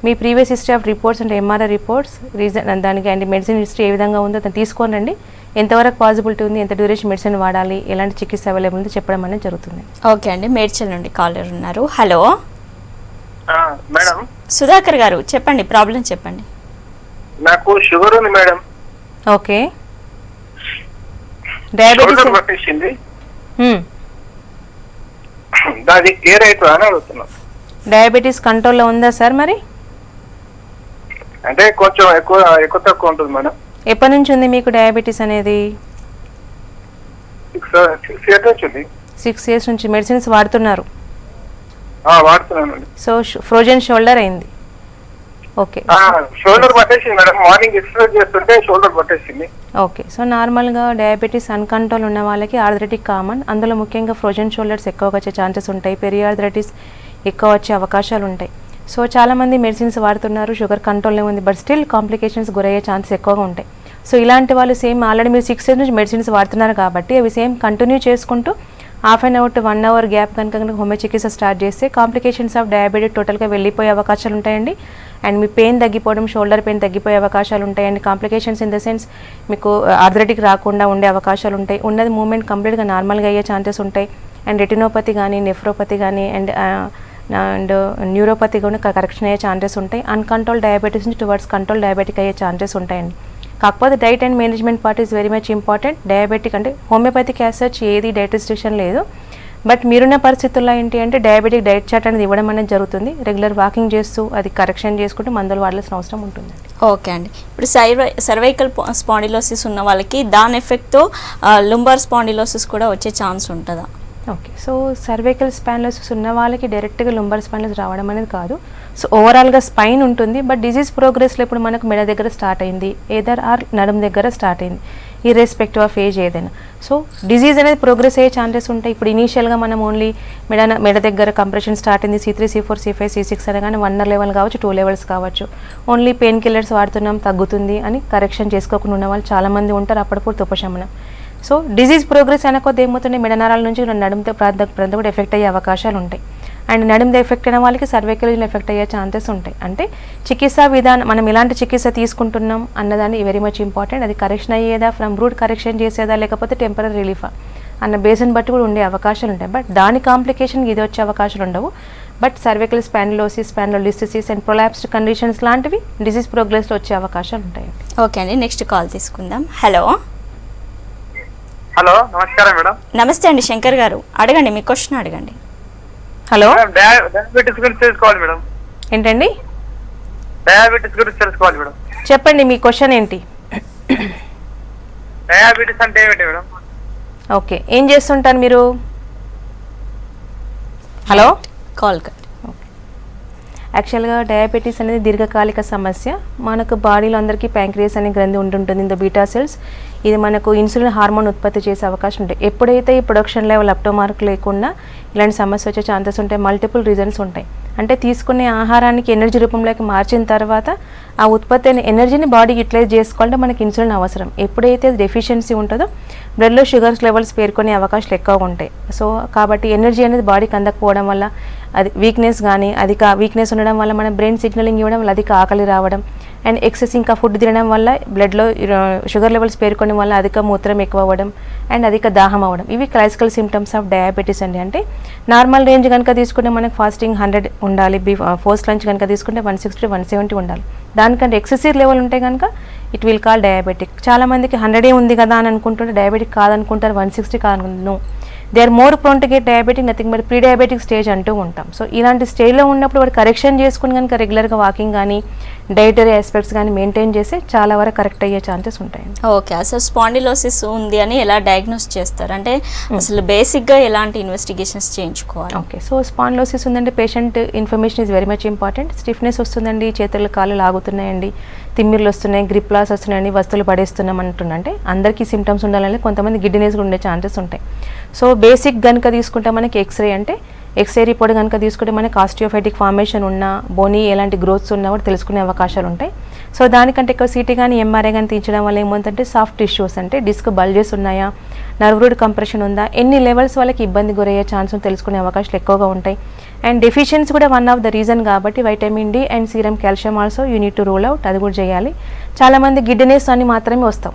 మీ ప్రీవియస్ హిస్టరీ ఆఫ్ రిపోర్ట్స్ అంటే ఎంఆర్ఐ రిపోర్ట్స్ రీజన్ దానికి అండ్ మెడిసిన్ హిస్టరీ ఏ విధంగా ఉందో దాన్ని తీసుకోనండి. ఎంతవరకు పాసిబిలిటీ ఉంది, ఎంత డ్యూరేషన్ మెడిసిన్ వాడాలి, ఎలాంటి చికిత్స అవైలబుల్ ఉందో చెప్పడం అనేది జరుగుతుంది. ఓకే అండి, మేడ్చల్ నుండి కాలర్ ఉన్నారు. హలో మేడం, సుధాకర్ గారు చెప్పండి, ప్రాబ్లం చెప్పండి. నాకు షుగర్ ఉంది మేడం. ఓకే, డయాబెటీస్ పట్టేసింది, దాని కేర్ అవుతుందా అని అడుగుతున్నాను. డయాబెటీస్ కంట్రోల్లో ఉందా సార్? మరి అంటే కొంచెం ఎక్కువ తక్కువ ఉంటుంది మేడం. ఎప్పటి నుంచి ఉంది మీకు డయాబెటీస్ అనేది? 6 years నుంచి. 6 years నుంచి మెడిసిన్స్ వాడుతున్నారు? వాడుతున్నానండి. సో ఫ్రోజన్ షోల్డర్ అయింది. ఓకే, షోల్డర్ పట్టేసింది మేడం, మార్నింగ్ ఎక్సర్సైజ్ చేస్తుంటే షోల్డర్ పట్టేసింది. ఓకే, సో నార్మల్గా డయాబెటీస్ అన్కంట్రోల్ ఉన్న వాళ్ళకి ఆర్థరైటిక్ కామన్, అందులో ముఖ్యంగా ఫ్రోజన్ షోల్డర్స్ ఎక్కువగా వచ్చే ఛాన్సెస్ ఉంటాయి, పెరియార్థరైటిస్ ఎక్కువ వచ్చే అవకాశాలు ఉంటాయి. సో చాలామంది మెడిసిన్స్ వాడుతున్నారు, షుగర్ కంట్రోల్లో ఉంది, బట్ స్టిల్ కాంప్లికేషన్స్ గురయ్యే ఛాన్సెస్ ఎక్కువగా ఉంటాయి. సో ఇలాంటి వాళ్ళు సేమ్ ఆల్రెడీ మీరు 6 years నుంచి మెడిసిన్స్ వాడుతున్నారు కాబట్టి అవి సేమ్ కంటిన్యూ చేసుకుంటూ ½ an hour to 1 hour gap కనుక హోమియో చికిత్స స్టార్ట్ చేస్తే కాంప్లికేషన్స్ ఆఫ్ డయాబెటీస్ టోటల్గా వెళ్ళిపోయే అవకాశాలు ఉంటాయండి. అండ్ మీ పెయిన్ తగ్గిపోవడం, షోల్డర్ పెయిన్ తగ్గిపోయే అవకాశాలు ఉంటాయి. And complications in the sense మీకు ఆర్థరైటిక్ రాకుండా ఉండే అవకాశాలు ఉంటాయి. ఉన్నది మూమెంట్ కంప్లీట్గా నార్మల్గా అయ్యే ఛాన్సెస్ ఉంటాయి. అండ్ రెటినోపతి కానీ, నెఫ్రోపతి కానీ అండ్ న్యూరోపతి కూడా కరెక్షన్ అయ్యే ఛాన్సెస్ ఉంటాయి. అన్కంట్రోల్ డయాబెటీస్ నుంచి టువర్డ్స్ కంట్రోల్ డయాబెటిక్ అయ్యే ఛాన్సెస్ ఉంటాయండి. కాకపోతే diet and management part is very much important. Diabetic అంటే హోమియోపతిక్ యాజ్ సచ్ ఏది డైట్ రిస్ట్రిక్షన్ లేదు, బట్ మీరున్న పరిస్థితుల్లో ఏంటి అంటే డయాబెటిక్ డైట్ చార్ట్ అనేది ఇవ్వడం అనేది జరుగుతుంది. రెగ్యులర్ వాకింగ్ చేస్తూ అది కరెక్షన్ చేసుకుంటూ మందులు వాడాల్సిన అవసరం ఉంటుంది. ఓకే అండి, ఇప్పుడు సర్వైకల్ స్పాండిలోసిస్ ఉన్న వాళ్ళకి దాని ఎఫెక్ట్తో లుంబార్ స్పాండిలోసిస్ కూడా వచ్చే ఛాన్స్ ఉంటుందా? ఓకే, సో సర్వైకల్ స్పాండిలోసిస్ ఉన్న వాళ్ళకి డైరెక్ట్గా లుంబార్ స్పాండిలోసిస్ రావడం అనేది కాదు. సో ఓవరాల్గా స్పైన్ ఉంటుంది, బట్ డిజీజ్ ప్రోగ్రెస్లో ఇప్పుడు మనకు మెడ దగ్గర స్టార్ట్ అయింది, ఏదర్ ఆర్ నడుము దగ్గర స్టార్ట్ అయింది, ఇర్రెస్పెక్టివ్ ఆఫ్ ఏజ్ ఏదైనా. సో డిజీజ్ అనేది ప్రోగ్రెస్ అయ్యే ఛాన్సెస్ ఉంటాయి. ఇప్పుడు ఇనీషియల్గా మనం ఓన్లీ మెడ దగ్గర కంప్రెషన్ స్టార్ట్ అయింది, C3, C4, C5, C6 అనగానే 1 level కావచ్చు, 2 levels కావచ్చు, ఓన్లీ పెయిన్ కిల్లర్స్ వాడుతున్నాం తగ్గుతుంది అని కరెక్షన్ చేసుకోకుండా ఉన్న వాళ్ళు చాలామంది ఉంటారు, అప్పుడప్పుడు ఉపశమనం. సో డిజీజ్ ప్రోగ్రెస్ అయిన కొద్ది ఏమవుతుంది, మెడనరాల నుంచి నడుముతో ప్రాంతం కూడా ఎఫెక్ట్ అయ్యే అవకాశాలు ఉంటాయి. అండ్ నడుము ఎఫెక్ట్ అయిన వాళ్ళకి సర్వైకల్ ఎఫెక్ట్ అయ్యే ఛాన్సెస్ ఉంటాయి. అంటే చికిత్సా విధానం మనం ఎలాంటి చికిత్స తీసుకుంటున్నాం అన్నదాన్ని వెరీ మచ్ ఇంపార్టెంట్. అది కరెక్షన్ అయ్యేదా, ఫ్రమ్ రూట్ కరెక్షన్ చేసేదా, లేకపోతే టెంపరీ రిలీఫా అన్న బేస్ని బట్టి కూడా ఉండే అవకాశాలు ఉంటాయి. బట్ దాని కాంప్లికేషన్ ఇది వచ్చే అవకాశాలు ఉండవు. But cervical spondylosis, spondylolisthesis and prolapsed conditions లాంటివి డిజీజ్ ప్రోగ్రెస్లో వచ్చే అవకాశాలు ఉంటాయి. ఓకే అండి, నెక్స్ట్ కాల్ తీసుకుందాం. హలో హలో, నమస్కారం మేడం. నమస్తే అండి, శంకర్ గారు అడగండి, మీ క్వశ్చన్ అడగండి. హలో, డయాబెటీస్ గురించి తెలుసుకోవాలి మేడం. ఏంటండి? డయాబెటీస్ గురించి తెలుసుకోవాలి మేడం. చెప్పండి, మీ క్వశ్చన్ ఏంటి? డయాబెటీస్ అంటే ఏమిటి మేడం? ఓకే, ఏం చేస్తుంటారు మీరు? Hello, call cut. యాక్చువల్గా డయాబెటీస్ అనేది దీర్ఘకాలిక సమస్య. మనకు బాడీలో అందరికీ ప్యాంక్రియాస్ అనే గ్రంథి ఉంటుంటుంది, ఇంత బీటా సెల్స్. ఇది మనకు ఇన్సులిన్ హార్మోన్ ఉత్పత్తి చేసే అవకాశం ఉంటాయి. ఎప్పుడైతే ఈ production level up to mark లేకుండా ఇలాంటి సమస్య వచ్చే ఛాన్సెస్ ఉంటాయి. మల్టిపుల్ రీజన్స్ ఉంటాయి. అంటే తీసుకునే ఆహారానికి ఎనర్జీ రూపంలోకి మార్చిన తర్వాత ఆ ఉత్పత్తి అయిన ఎనర్జీని బాడీ యూటిలైజ్ చేసుకోవాలంటే మనకి ఇన్సులిన్ అవసరం. ఎప్పుడైతే డెఫిషియన్సీ ఉంటుందో బ్లడ్లో షుగర్స్ లెవెల్స్ పేర్కొనే అవకాశాలు ఎక్కువగా ఉంటాయి. సో కాబట్టి ఎనర్జీ అనేది బాడీకి అందకపోవడం వల్ల అది వీక్నెస్ కానీ అధిక వీక్నెస్ ఉండడం వల్ల మన బ్రెయిన్ సిగ్నలింగ్ ఇవ్వడం వల్ల అధిక ఆకలి రావడం అండ్ ఎక్సెస్ ఇంకా ఫుడ్ తినడం వల్ల బ్లడ్లో షుగర్ లెవెల్స్ పేర్కొనడం వల్ల అధిక మూత్రం ఎక్కువ అవ్వడం అండ్ అధిక దాహం అవ్వడం. ఇవి క్లాసికల్ సిమ్టమ్స్ ఆఫ్ డయాబెటీస్ అండి. అంటే నార్మల్ రేంజ్ కనుక తీసుకుంటే మనకు ఫాస్టింగ్ 100 ఉండాలి, పోస్ట్ లంచ్ కనుక తీసుకుంటే 160 170 ఉండాలి. దానికంటే ఎక్సెసివ్ లెవెల్ ఉంటే కనుక ఇట్ విల్ కాల్ డయాబెటిక్. చాలామందికి 100 ఉంది కదా అని అనుకుంటుంటే డయాబెటిక్ కాదనుకుంటారు, 160 కాదనుకుంటారు. They are more prone to get diabetic, nothing but pre diabetic stage అంటూ ఉంటాం. సో ఇలాంటి స్టేజ్లో ఉన్నప్పుడు వాడు కరెక్షన్ చేసుకుని కనుక రెగ్యులర్గా వాకింగ్ కానీ డైటరీ ఆస్పెక్ట్స్ కానీ మెయింటైన్ చేస్తే చాలా వరకు కరెక్ట్ అయ్యే ఛాన్సెస్ ఉంటాయి. ఓకే, అసలు స్పాండిలోసిస్ ఉంది అని ఎలా డయాగ్నోస్ చేస్తారు? అంటే అసలు బేసిక్గా ఎలాంటి ఇన్వెస్టిగేషన్స్ చేయించుకోవాలి? ఓకే, సో స్పాండిలోసిస్ ఉందంటే patient information is very much important. Stiffness వస్తుందండి, చేతులు కాళ్ళు లాగుతున్నాయండి, తిమ్మిర్లు వస్తున్నాయి, గ్రిప్ లాస్ వస్తున్నాయండి, వస్తువులు పడేస్తున్నాం అంటుందంటే అందరికీ సిమ్టమ్స్ ఉండాలని కొంతమంది గిడ్డినెస్ ఉండే ఛాన్సెస్ ఉంటాయి. సో బేసిక్ కనుక తీసుకుంటే మనకి ఎక్స్రే అంటే ఎక్స్రే రిపోర్ట్ కనుక తీసుకుంటే మనకి ఆస్టియోఫైటిక్ ఫార్మేషన్ ఉన్నా బోనీ ఎలాంటి గ్రోత్స్ ఉన్నా కూడా తెలుసుకునే అవకాశాలు ఉంటాయి. సో దానికంటే ఎక్కువ సిటీ కానీ ఎంఆర్ఐ కానీ తీయించడం వల్ల ఏమవుతుందంటే సాఫ్ట్ టిష్యూస్ అంటే డిస్క్ బల్జెస్ ఉన్నాయా, నర్వ్ రూట్ కంప్రెషన్ ఉందా, ఎన్ని లెవెల్స్ వాళ్ళకి ఇబ్బంది గురయ్యే ఛాన్స్ తెలుసుకునే అవకాశాలు ఎక్కువగా ఉంటాయి. అండ్ డెఫిషియన్సీ కూడా వన్ ఆఫ్ ద రీజన్ కాబట్టి vitamin D and serum calcium also you need to rule out, అది కూడా చేయాలి. చాలామంది గిడ్డినెస్ అని మాత్రమే వస్తాం,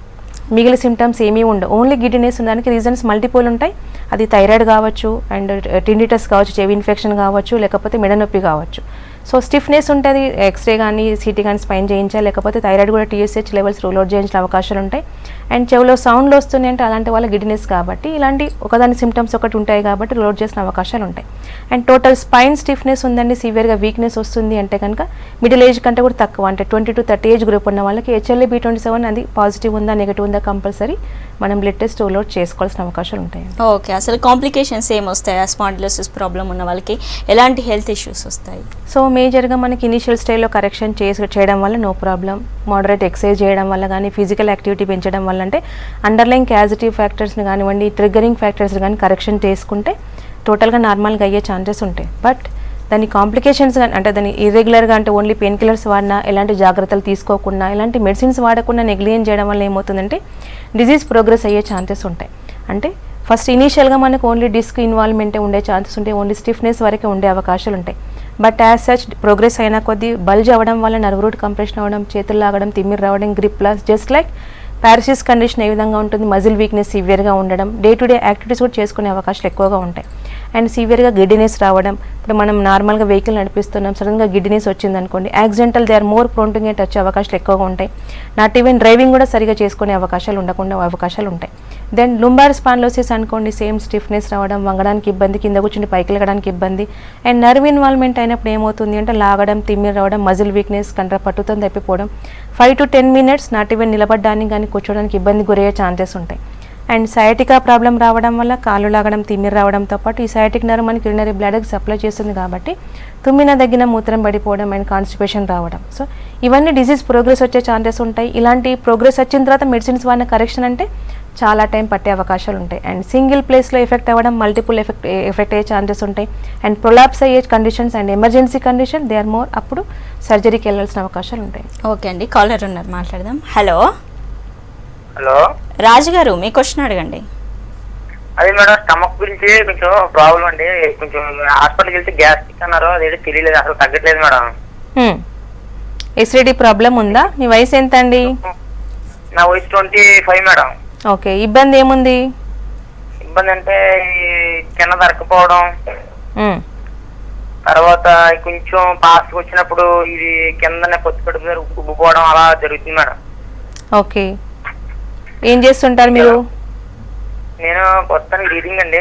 మిగిలిన సిమ్టమ్స్ ఏమీ ఉండవు. ఓన్లీ గిడ్డినెస్ ఉండడానికి రీజన్స్ మల్టిపుల్ ఉంటాయి. అది థైరాయిడ్ కావచ్చు, అండ్ టిండిటస్ కావచ్చు, చెవి ఇన్ఫెక్షన్ కావచ్చు, లేకపోతే మెడ నొప్పి కావచ్చు. సో స్టిఫ్నెస్ ఉంటుంది, ఎక్స్రే కానీ సిటీ కానీ స్పైన్ చేయించాలి, లేకపోతే థైరాయిడ్ కూడా టీఎస్హెచ్ లెవెల్స్ రూల్ అవుట్ చేయించిన అవకాశాలు ఉంటాయి. అండ్ చెవిలో సౌండ్లు వస్తున్నాయి అంటే అలాంటి వాళ్ళ గిడ్డినెస్ కాబట్టి ఇలాంటి ఒకదాని సిమ్టమ్స్ ఒకటి ఉంటాయి కాబట్టి రూల్ అవుట్ చేసిన అవకాశాలు ఉంటాయి. అండ్ టోటల్ స్పైన్ స్టిఫ్నెస్ ఉందండి, సివియర్గా వీక్నెస్ వస్తుంది అంటే కనుక మిడిల్ ఏజ్ కంటే కూడా తక్కువ అంటే 20 to 30 ఏజ్ గ్రూప్ ఉన్న వాళ్ళకి HLA-B27 అది పాజిటివ్ ఉందా నెగిటివ్ ఉందా కంపల్సరీ మనం బ్లడ్ టెస్ట్ రూల్ అవుట్ చేసుకోవాల్సిన అవకాశాలు ఉంటాయి. ఓకే, అసలు కాంప్లికేషన్స్ ఏమొస్తాయి స్పాండిలోసిస్ ప్రాబ్లం ఉన్న వాళ్ళకి? ఎలాంటి హెల్త్ ఇష్యూస్ వస్తాయి? సో మేజర్గా మనకి ఇనిషియల్ స్టేజ్లో కరెక్షన్ చేయడం వల్ల నో ప్రాబ్లం, మోడరేట్ ఎక్సర్సైజ్ చేయడం వల్ల కానీ ఫిజికల్ యాక్టివిటీ పెంచడం వల్ల అంటే అండర్లైన్ క్యాజిటివ్ ఫ్యాక్టర్స్ని కానివ్వండి ట్రిగ్గరింగ్ ఫ్యాక్టర్స్ కానీ కరెక్షన్ చేసుకుంటే టోటల్గా నార్మల్గా అయ్యే ఛాన్సెస్ ఉంటాయి. బట్ దాని కాంప్లికేషన్స్ కానీ అంటే దాన్ని ఇర్రెగ్యులర్గా అంటే ఓన్లీ పెయిన్ కిల్లర్స్ వాడినా ఎలాంటి జాగ్రత్తలు తీసుకోకుండా ఎలాంటి మెడిసిన్స్ వాడకుండా నెగ్లిజెన్స్ చేయడం వల్ల ఏమవుతుందంటే డిజీజ్ ప్రోగ్రెస్ అయ్యే ఛాన్సెస్ ఉంటాయి. అంటే ఫస్ట్ ఇనీషియల్గా మనకు ఓన్లీ డిస్క్ ఇన్వాల్వ్మెంటే ఉండే ఛాన్సెస్ ఉంటాయి, ఓన్లీ స్టిఫ్నెస్ వరకే ఉండే అవకాశాలు ఉంటాయి. బట్ యాజ్ సచ్ ప్రోగ్రెస్ అయినా కొద్దీ బల్జ్ అవ్వడం వల్ల నర్వ్ రూట్ కంప్రెషన్ అవ్వడం, చేతులు లాగడం, తిమ్మిరి రావడం, grip loss, just like paresis condition ఏ విధంగా ఉంటుంది, మజిల్ వీక్నెస్ సివియర్గా ఉండడం, డే టు డే యాక్టివిటీస్ కూడా చేసుకునే అవకాశాలు ఎక్కువగా ఉంటాయి. అండ్ సివియర్గా గిడ్డినెస్ రావడం, ఇప్పుడు మనం నార్మల్గా వెహికల్ నడిపిస్తున్నాం సడన్గా గిడ్డినెస్ వచ్చింది అనుకోండి, accidental they are more prone to get వచ్చే అవకాశాలు ఎక్కువగా ఉంటాయి. నాట్ ఈవెన్ డ్రైవింగ్ కూడా సరిగా చేసుకునే అవకాశాలు ఉండకుండా అవకాశాలు ఉంటాయి. దెన్ లుంబార్ స్పాండిలోసిస్ అనుకోండి, సేమ్ స్టిఫ్నెస్ రావడం, వంగడానికి ఇబ్బంది, కింద కూర్చుని పైకి వెళ్ళడానికి ఇబ్బంది. అండ్ నర్వ్ ఇన్వాల్వ్మెంట్ అయినప్పుడు ఏమవుతుంది అంటే లాగడం, తిమ్మిరి రావడం, మజిల్ వీక్నెస్, కండ్ర పట్టుతో తప్పిపోవడం, 5 to 10 minutes నాట్ ఈవెన్ నిలబడడానికి కానీ కూర్చోడానికి ఇబ్బంది గురయ్యే ఛాన్సెస్ ఉంటాయి. అండ్ సయాటికా ప్రాబ్లం రావడం వల్ల కాళ్ళు లాగడం, తిమ్మిరి రావడంతో పాటు ఈ సయాటిక్ నర్వ్ మనకి యూరినరీ బ్లాడర్కి సప్లై చేస్తుంది కాబట్టి తుమ్మిన దగ్గర మూత్రం పడిపోవడం అండ్ కాన్స్టిపేషన్ రావడం. సో ఇవన్నీ డిసీజ్ ప్రోగ్రెస్ వచ్చే ఛాన్సెస్ ఉంటాయి. ఇలాంటి ప్రోగ్రెస్ వచ్చిన తర్వాత మెడిసిన్స్ వాడిన కరెక్షన్ అంటే చాలా టైం పట్టే అవకాశాలు ఉంటాయి. అండ్ సింగిల్ ప్లేస్లో ఎఫెక్ట్ అవ్వడం, మల్టిపుల్ ఎఫెక్ట్ అయ్యే ఛాన్సెస్ ఉంటాయి. అండ్ ప్రొలాప్స్ అయ్యే conditions and emergency condition they are more, అప్పుడు సర్జరీకి వెళ్ళాల్సిన అవకాశాలు ఉంటాయి. ఓకే అండి, కాలర్ ఉన్నారు, మాట్లాడదాం. హలో హలో రాజు గారు, మీ క్వశ్చన్ అడగండి. అదే మేడం, స్టమక్ గురించి కొంచెం ప్రాబ్లం అండి. కొంచెం హాస్పిటల్కి వెళ్తే గ్యాస్ట్రిక్ అన్నారు, అదేంటి తెలియలేదు, అసలు తగ్గట్లేదు మేడం. ఎసిడిటీ ప్రాబ్లం ఉందా? మీ వయసు ఎంత అండి? నా వయసు 25 మేడం. ఓకే, ఇబ్బంది ఏముంది? ఇబ్బంది అంటే కింద దరకపోవడం, తర్వాత కొంచెం పాస్కి వచ్చినప్పుడు ఇది కిందనే పొత్తు కడుపు దగ్గర ఉబ్బిపోవడం అలా జరుగుతుంది మేడం. ఓకే, ఏం చేస్తుంటారు మీరు? నేను ప్రస్తుతానికి రీడింగ్ అండి.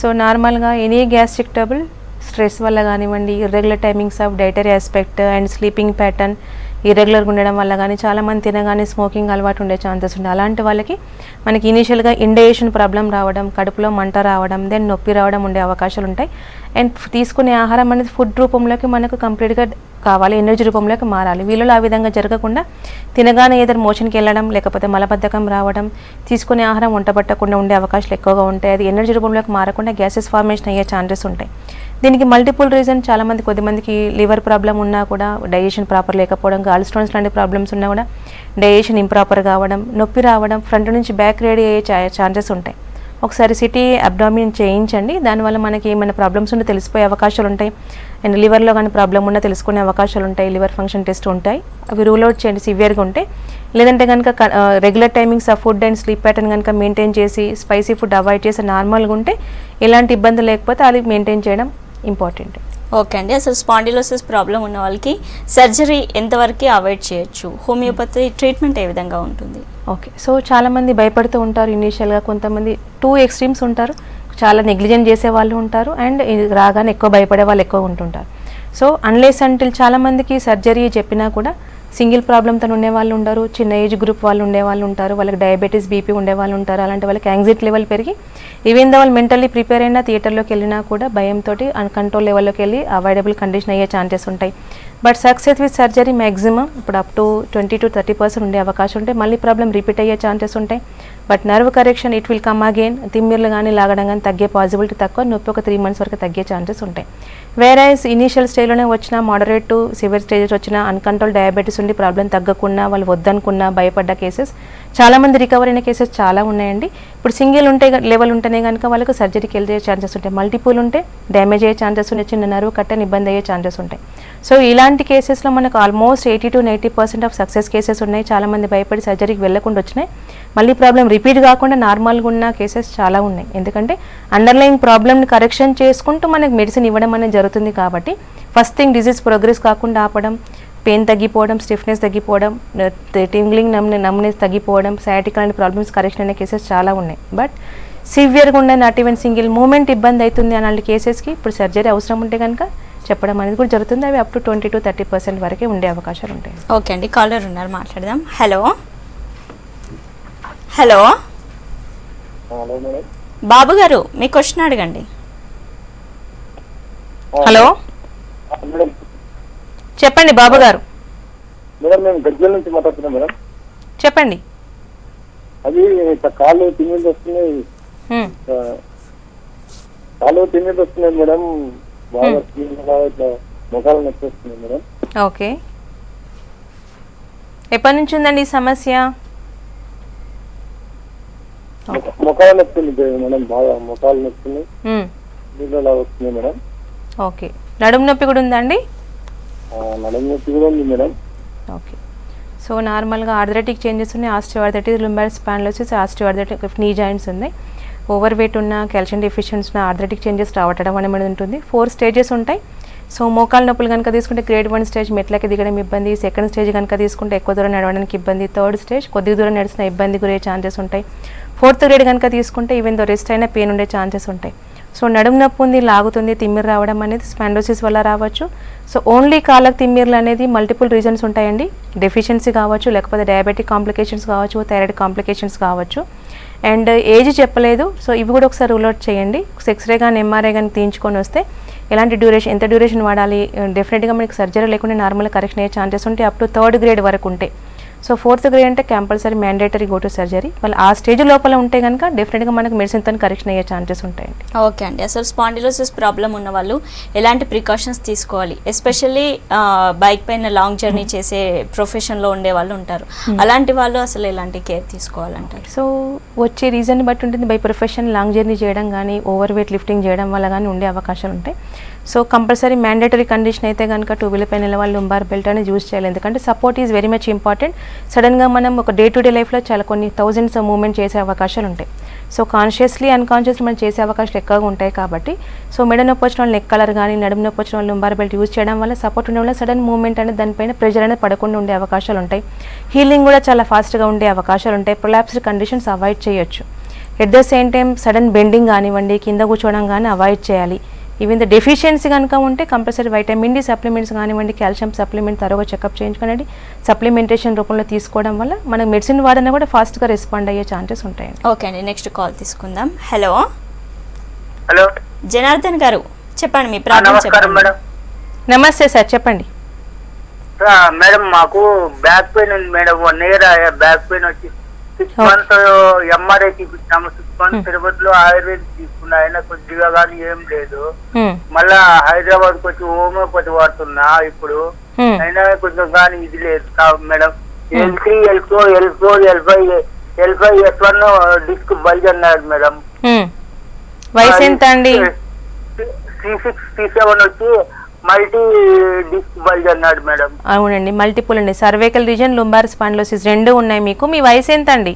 సో నార్మల్గా ఎనీ గ్యాస్ట్రిక్ ట్రబుల్ స్ట్రెస్ వల్ల కానివ్వండి, irregular timings of dietary aspect and sleeping pattern ఇర్రెగ్యులర్గా ఉండడం వల్ల కానీ, చాలామంది తినగానే స్మోకింగ్ అలవాటు ఉండే ఛాన్సెస్ ఉంటాయి. అలాంటి వాళ్ళకి మనకి ఇనీషియల్గా ఇండైజెషన్ ప్రాబ్లం రావడం, కడుపులో మంట రావడం, దెన్ నొప్పి రావడం ఉండే అవకాశాలు ఉంటాయి. అండ్ తీసుకునే ఆహారం అనేది ఫుడ్ రూపంలోకి మనకు కంప్లీట్గా కావాలి, ఎనర్జీ రూపంలోకి మారాలి. వీళ్ళలో ఆ విధంగా జరగకుండా తినగానే ఏదైనా మోషన్కి వెళ్ళడం, లేకపోతే మలబద్ధకం రావడం, తీసుకునే ఆహారం వంట పట్టకుండా ఉండే అవకాశాలు ఎక్కువగా ఉంటాయి. అది ఎనర్జీ రూపంలోకి మారకుండా గ్యాసెస్ ఫార్మేషన్ అయ్యే ఛాన్సెస్ ఉంటాయి. దీనికి మల్టిపుల్ రీజన్, చాలామంది కొద్దిమందికి లివర్ ప్రాబ్లం ఉన్నా కూడా డైజెషన్ ప్రాపర్ లేకపోవడం, గాల్ స్టోన్స్ లాంటి ప్రాబ్లమ్స్ ఉన్నా కూడా డైజెషన్ ఇంప్రాపర్ కావడం, నొప్పి రావడం, ఫ్రంట్ నుంచి బ్యాక్ రేడి అయ్యే ఛాన్సెస్ ఉంటాయి. ఒకసారి సిటీ అబ్డామిన్ చేయించండి, దానివల్ల మనకి ఏమైనా ప్రాబ్లమ్స్ ఉంటే తెలిసిపోయే అవకాశాలు ఉంటాయి. అండ్ లివర్లో కానీ ప్రాబ్లం ఉన్నా తెలుసుకునే అవకాశాలు ఉంటాయి. లివర్ ఫంక్షన్ టెస్ట్ ఉంటాయి, అవి రూల్ అవుట్ చేయండి సివియర్గా ఉంటే. లేదంటే కనుక regular timings of food and sleep pattern కనుక మెయింటైన్ చేసి స్పైసీ ఫుడ్ అవాయిడ్ చేసి నార్మల్గా ఉంటే ఎలాంటి ఇబ్బంది లేకపోతే అది మెయింటైన్ చేయడం ఇంపార్టెంట్. ఓకే అండి, అసలు స్పాండిలోసిస్ ప్రాబ్లం ఉన్న వాళ్ళకి సర్జరీ ఎంతవరకు అవాయిడ్ చేయొచ్చు? హోమియోపతి ట్రీట్మెంట్ ఏ విధంగా ఉంటుంది? ఓకే, సో చాలామంది భయపడుతూ ఉంటారు ఇనీషియల్గా. కొంతమంది 2 ఎక్స్ట్రీమ్స్ ఉంటారు, చాలా నెగ్లిజెంట్ చేసే వాళ్ళు ఉంటారు, అండ్ రాగానే ఎక్కువ భయపడే వాళ్ళు ఎక్కువ ఉంటుంటారు. సో అన్లెస్ అంటిల్ చాలామందికి సర్జరీ చెప్పినా కూడా సింగిల్ ప్రాబ్లంతో ఉండే వాళ్ళు ఉంటారు, చిన్న ఏజ్ గ్రూప్ వాళ్ళు ఉండే వాళ్ళు ఉంటారు, వాళ్ళకి డయాబెటీస్ బీపీ ఉండే వాళ్ళు ఉంటారు. అలాంటి వాళ్ళకి యాంగ్జైటీ లెవెల్ పెరిగి ఈవెన్ దో వాళ్ళు మెంటల్లీ ప్రిపేర్ అయినా థియేటర్లోకి వెళ్ళినా కూడా భయంతో అన్కంట్రోల్ లెవెల్లోకి వెళ్ళి అవాయిడబుల్ కండిషన్ అయ్యే ఛాన్సెస్ ఉంటాయి. But success with surgery maximum ఇప్పుడు అప్ టు 20 to 30% ఉండే అవకాశం ఉంటాయి. మళ్ళీ ప్రాబ్లం రిపీట్ అయ్యే ఛాన్సెస్ ఉంటాయి. But nerve correction it will come again. తిమ్మిర్లు కానీ లాగడం కానీ తగ్గే పాసిబిలిటీ తక్కువ, నొప్పి ఒక 3 months వరకు తగ్గే ఛాన్సెస్ ఉంటాయి. వేరైస్ ఇనీషియల్ స్టేజ్లోనే వచ్చిన మోడరేట్ టు సివియర్ స్టేజెస్ వచ్చిన అన్కంట్రోల్ డయాబెటీస్ ఉండి ప్రాబ్లం తగ్గకుండా వాళ్ళు వద్దనుకున్న భయపడ్డ కేసెస్ చాలామంది రికవర్ అయిన కేసెస్ చాలా ఉన్నాయండి. ఇప్పుడు సింగిల్ ఉంటే లెవెల్ ఉంటేనే కనుక వాళ్ళకు సర్జరీకి వెళ్ళే ఛాన్సెస్ ఉంటాయి. మల్టిపుల్ ఉంటే డ్యామేజ్ అయ్యే ఛాన్సెస్ ఉంటాయి, చిన్న నర్వ్ కట్టని ఇబ్బంది అయ్యే ఛాన్సెస్ ఉంటాయి. సో ఇలాంటి కేసెస్లో మనకు almost 80 to 90% of success cases ఉన్నాయి. చాలామంది భయపడి సర్జరీకి వెళ్ళకుండా వచ్చినాయి. మళ్ళీ ప్రాబ్లం రిపీట్ కాకుండా నార్మల్గా ఉన్న కేసెస్ చాలా ఉన్నాయి. ఎందుకంటే అండర్లైన్ ప్రాబ్లమ్ని కరెక్షన్ చేసుకుంటూ మనకి మెడిసిన్ ఇవ్వడం అనేది జరుగుతుంది. కాబట్టి ఫస్ట్ థింగ్ డిజీజ్ ప్రోగ్రెస్ కాకుండా ఆపడం, పెయిన్ తగ్గిపోవడం, స్టిఫ్నెస్ తగ్గిపోవడం, టింగ్లింగ్ నమ్నెస్ తగ్గిపోవడం, సయాటిక్ లాంటి ప్రాబ్లమ్స్ కరెక్షన్ అనే కేసెస్ చాలా ఉన్నాయి. బట్ సివియర్గా ఉండే నాట్ ఈవెన్ సింగిల్ మూమెంట్ ఇబ్బంది అవుతుంది అలాంటి కేసెస్కి ఇప్పుడు సర్జరీ అవసరం ఉంటే కనుక చెప్పడం అనేది కూడా జరుగుతుంది. అవి అప్ టు 20 to 30% వరకే ఉండే అవకాశాలు ఉంటాయి. ఓకే అండి, కాలర్ ఉన్నారు, మాట్లాడదాం. హలో హలో బాబు గారు, మీ క్వశ్చన్ అడగండి. హలో చెప్పండి బాబు గారు. మేడం మేము గజ్జల నుంచి మాట్లాడుతున్నాం మేడం. చెప్పండి. అది కాళ్ళు తిమ్మిది వస్తున్నాయి, కాళ్ళు తిమ్మిది వస్తున్నాయి మేడం. బాగా ఇట్లా ముఖాలు నొప్పి వస్తున్నాయి మేడం. ఓకే, ఎప్పటి నుంచి ఉందండి ఈ సమస్య? ముఖాలు నొప్పింది మేడం, బాగా ముఖాలు నొప్పినాయి, నీళ్ళలా వస్తున్నాయి మేడం. ఓకే, నడుము నొప్పి కూడా ఉందండి? నడుము నొప్పి కూడా ఉంది మేడం. ఓకే, సో నార్మల్గా ఆర్థరైటిక్ చేంజెస్ ఉన్నాయి, osteoarthritis, lumbar spondylosis, osteoarthritic knee joints ఉన్నాయి. ఓవర్ వెయిట్ ఉన్న, కాల్షియం డెఫిషియన్సీ ఉన్న, ఆర్థరైటిక్ చేంజెస్ రావటం అనేది ఉంటుంది. 4 stages ఉంటాయి. సో మోకాలు నొప్పులు కనుక తీసుకుంటే గ్రేడ్ 1 stage మెట్లకి దిగడం ఇబ్బంది, సెకండ్ స్టేజ్ కనుక తీసుకుంటే ఎక్కువ దూరం నడవడానికి ఇబ్బంది, థర్డ్ స్టేజ్ కొద్ది దూరం నడిచిన ఇబ్బంది గురే ఛాన్సెస్ ఉంటాయి, 4th grade కనుక తీసుకుంటే ఈవెన్ దో రెస్ట్ అయినా పెయిన్ ఉండే ఛాన్సెస్ ఉంటాయి. సో నడుము నొప్పి ఉంది, లాగుతుంది, తిమ్మిరి రావడం అనేది స్పాండిలోసిస్ వల్ల రావచ్చు. సో ఓన్లీ కాళ్ళకు తిమ్మిర్లు అనేది మల్టిపుల్ రీజన్స్ ఉంటాయండి. డెఫిషియన్సీ కావచ్చు, లేకపోతే డయాబెటిక్ కాంప్లికేషన్స్ కావచ్చు, థైరాయిడ్ కాంప్లికేషన్స్ కావచ్చు, అండ్ ఏజ్ చెప్పలేదు. సో ఇవి కూడా ఒకసారి రూల్ అవుట్ చేయండి. ఎక్స్రే కానీ ఎంఆర్ఐ కానీ తీయించుకొని వస్తే ఎలాంటి డ్యూరేషన్, ఎంత డ్యూరేషన్ వాడాలి, డెఫినెట్గా మనకి సర్జరీ లేకుండా నార్మల్ కరెక్షన్ అయ్యే ఛాన్సెస్ ఉంటాయి అప్ టు 3rd grade వరకు ఉంటాయి. సో 4th grade అంటే compulsory mandatory go to surgery. వాళ్ళు ఆ స్టేజ్ లోపల ఉంటే కనుక డెఫినెట్గా మనకు మెడిసిన్తో కరెక్షన్ అయ్యే ఛాన్సెస్ ఉంటాయండి. ఓకే అండి, అసలు స్పాండిలోసిస్ ప్రాబ్లం ఉన్న వాళ్ళు ఎలాంటి ప్రికాషన్స్ తీసుకోవాలి? ఎస్పెషల్లీ బైక్ పైన లాంగ్ జర్నీ చేసే ప్రొఫెషన్లో ఉండే వాళ్ళు ఉంటారు, అలాంటి వాళ్ళు అసలు ఎలాంటి కేర్ తీసుకోవాలంటారు? సో వచ్చే రీజన్ బట్టి ఉంటుంది. బై ప్రొఫెషన్ లాంగ్ జర్నీ చేయడం కానీ, ఓవర్ వెయిట్ లిఫ్టింగ్ చేయడం వల్ల కానీ ఉండే అవకాశాలు ఉంటాయి. సో కంపల్సరీ మ్యాండేటరీ కండిషన్ అయితే కనుక 2 wheeler పైన వాళ్ళు లుంబార్ బెల్ట్ అనేది యూజ్ చేయాలి. ఎందుకంటే support is very much important. సడన్గా మనం ఒక డే టు డే లైఫ్లో చాలా కొన్ని థౌజండ్స్ మూవ్మెంట్ చేసే అవకాశాలు ఉంటాయి. సో కాన్షియస్లీ అన్కాన్షియస్లీ మనం చేసే అవకాశాలు ఎక్కువగా ఉంటాయి. కాబట్టి సో మెడ నొప్పి వచ్చిన వాళ్ళు నెక్ కలర్ కానీ, నడుము నొప్పి వచ్చిన వాళ్ళు లుంబార్ బెల్ట్ యూజ్ చేయడం వల్ల సపోర్ట్ ఉండడం వల్ల సడన్ మూవ్మెంట్ అనేది దానిపైన ప్రెజర్ అనేది పడకుండా ఉండే అవకాశాలు ఉంటాయి. హీలింగ్ కూడా చాలా ఫాస్ట్గా ఉండే అవకాశాలు ఉంటాయి. ప్రొలాప్స్డ్ కండిషన్స్ అవాయిడ్ చేయొచ్చు. At the same time sudden bending కానివ్వండి, కింద కూర్చోవడం కానీ అవాయిడ్ చేయాలి. ఈవెన్ ద డెఫిషియన్సీ కనుక ఉంటే కంపల్సరీ వైటమిన్ డి సప్లిమెంట్స్ కానివ్వండి, కాల్షియం సప్లిమెంట్ తరువాత చెకప్ చేయించుకోనండి. సప్లిమెంటేషన్ రూపంలో తీసుకోవడం వల్ల మనకు మెడిసిన్ వాడన కూడా ఫాస్ట్గా రెస్పాండ్ అయ్యే ఛాన్సెస్ ఉంటాయండి. ఓకే అండి, నెక్స్ట్ కాల్ తీసుకుందాం. హలో హలో జనార్దన్ గారు చెప్పండి మీ ప్రాబ్లం నమస్కారం చెప్పండి. మేడం. నమస్తే సార్, చెప్పండి. మేడం మాకు బ్యాక్ పెయిన్ ఉంది మేడం. 1 ఇయర్ బ్యాక్ పెయిన్ వచ్చి 6 మంత్స్ ఎంఆర్ఐ చూపించాము. 6 మంత్స్ తిరుపతిలో ఆయుర్వేదిక్ తీసుకున్నా, అయినా కొద్దిగా కానీ ఏం లేదు. మళ్ళా హైదరాబాద్ కి వచ్చి హోమియోపతి వాడుతున్నా ఇప్పుడు, అయినా కొంచెం కానీ ఇది లేదు madam. L3, L4, L4, L5, S1 disc bulge అన్నాడు మేడం. వయసు ఎంత అండి? C6, C7 వచ్చి మల్టీ డిస్క్ బల్జ్ అన్నాడు మేడం. అవునండి, మల్టిపుల్ అండి. సర్వైకల్ రీజన్, లుంబార్ స్పాండిలోసిస్ రెండు ఉన్నాయి మీకు. మీ వయసు ఎంత అండి?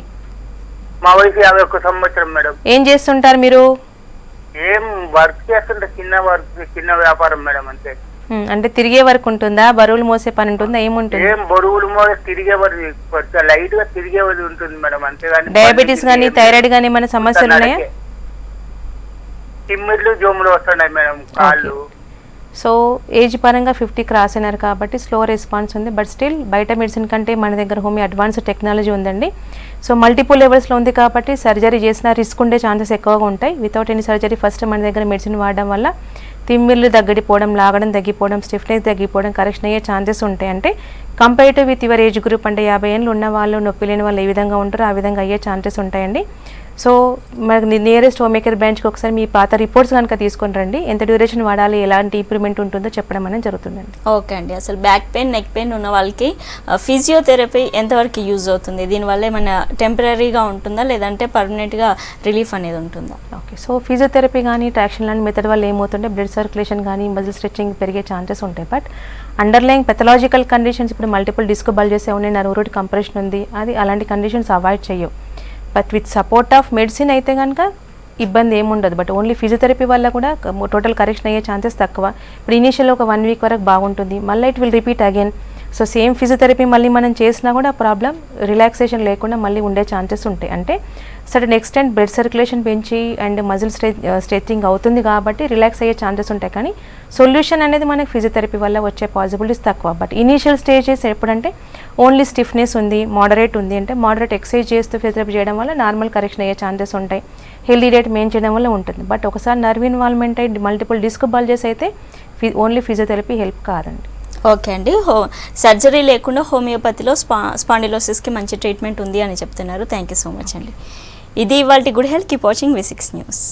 మా వయసు 51 సంవత్సరం మేడం. ఏం చేస్తుంటారు మీరు? ఏం వర్క్ చేస్తుంటే చిన్న వ్యాపారం మేడం అంతే. అంటే తిరిగే వరకు ఉంటుందా, బరువులు మోసే పని ఉంటుందా, ఏముంటుంది? ఏం బరువులు తిరిగే వరకు లైట్ గా తిరిగేది ఉంటుంది మేడం అంతేగాని. డయాబెటీస్ గానీ థైరాయిడ్ గానీ ఏమైనా సమస్యలు ఉన్నాయా? తిమ్మిర్లు జోములు వస్తున్నాయి మేడం, కాళ్ళు. సో ఏజ్ పరంగా 50 క్రాస్ అయినారు కాబట్టి స్లో రెస్పాన్స్ ఉంది. బట్ స్టిల్ బయట మెడిసిన్ కంటే మన దగ్గర హోమియో అడ్వాన్స్డ్ టెక్నాలజీ ఉందండి. సో మల్టిపుల్ లెవెల్స్లో ఉంది కాబట్టి సర్జరీ చేసిన రిస్క్ ఉండే ఛాన్సెస్ ఎక్కువగా ఉంటాయి. వితౌట్ ఎనీ సర్జరీ ఫస్ట్ మన దగ్గర మెడిసిన్ వాడడం వల్ల తిమ్మిర్లు తగ్గిపోవడం, లాగడం తగ్గిపోవడం, స్టిఫ్నెస్ తగ్గిపోవడం, కరెక్షన్ అయ్యే ఛాన్సెస్ ఉంటాయి. అంటే comparative with your age group, అంటే 50 ఏళ్ళు ఉన్న వాళ్ళు, నొప్పి లేని వాళ్ళు ఏ విధంగా ఉంటారో ఆ విధంగా అయ్యే ఛాన్సెస్ ఉంటాయండి. సో మనకు నియరెస్ట్ హోమ్ కేర్ బ్రాంచ్కి ఒకసారి మీ పాత రిపోర్ట్స్ కనుక తీసుకొని రండి. ఎంత డ్యూరేషన్ వాడాలి, ఎలాంటి ఇంప్రూవ్మెంట్ ఉంటుందో చెప్పడం అనేది జరుగుతుందండి. ఓకే అండి. అసలు బ్యాక్ పెయిన్, నెక్ పెయిన్ ఉన్న వాళ్ళకి ఫిజియోథెరపీ ఎంతవరకు యూజ్ అవుతుంది? దీనివల్ల ఏమైనా టెంపరీగా ఉంటుందా, లేదంటే పర్మనెంట్గా రిలీఫ్ అనేది ఉంటుందా? ఓకే, సో ఫిజియోథెరపీ కానీ ట్రాక్షన్ లాంటి మెథడ్ వల్ల ఏమవుతుంటే బ్లడ్ సర్క్యులేషన్ కానీ మజిల్ స్ట్రెచ్చింగ్ పెరిగే ఛాన్సెస్ ఉంటాయి. బట్ అండర్లైన్ పెథలాజికల్ కండిషన్స్, ఇప్పుడు మల్టిపుల్ డిస్క్ బల్జెస్ ఉన్నాయి, నర్వ్ రూట్ కంప్రెషన్ ఉంది, అది అలాంటి కండిషన్స్ అవాయిడ్ చేయవు. But with support of medicine అయితే కనుక ఇబ్బంది ఏముండదు. బట్ ఓన్లీ ఫిజియోథెరపీ వల్ల కూడా టోటల్ కరెక్షన్ అయ్యే ఛాన్సెస్ తక్కువ. ఇప్పుడు ఇనీషియల్ ఒక 1 వీక్ వరకు బాగుంటుంది, మళ్ళీ it will repeat again. So same physiotherapy మళ్ళీ మనం చేసినా కూడా ప్రాబ్లం రిలాక్సేషన్ లేకుండా మళ్ళీ ఉండే ఛాన్సెస్ ఉంటాయి. అంటే సడన్ ఎక్స్టెంట్ బ్లడ్ సర్క్యులేషన్ పెంచి అండ్ మజిల్ స్ట్రెచింగ్ అవుతుంది కాబట్టి రిలాక్స్ అయ్యే ఛాన్సెస్ ఉంటాయి. కానీ సొల్యూషన్ అనేది మనకి ఫిజియోథెరపీ వల్ల వచ్చే పాసిబిలిటీస్ తక్కువ. బట్ ఇనీషియల్ స్టేజెస్ ఎప్పుడంటే ఓన్లీ స్టిఫ్నెస్ ఉంది, మోడరేట్ ఉంది అంటే మోడరేట్ ఎక్సర్సైజ్ చేస్తూ ఫిజియోథెరపీ చేయడం వల్ల నార్మల్ కరెక్షన్ అయ్యే ఛాన్సెస్ ఉంటాయి. హెల్దీ డైట్ మెయిన్ చేయడం వల్ల ఉంటుంది. బట్ ఒకసారి నర్వ్ ఇన్వాల్వ్మెంట్ అయ్యి మల్టిపుల్ డిస్క్ బల్జెస్ అయితే ఓన్లీ ఫిజియోథెరపీ హెల్ప్ కాదండి. ఓకే అండి. సర్జరీ లేకుండా హోమియోపతిలో స్పాండిలోసిస్కి మంచి ట్రీట్మెంట్ ఉంది అని చెప్తున్నారు. థ్యాంక్ యూ సో మచ్ అండి. ఇది ఇవాళ good health. Keep watching V6 news.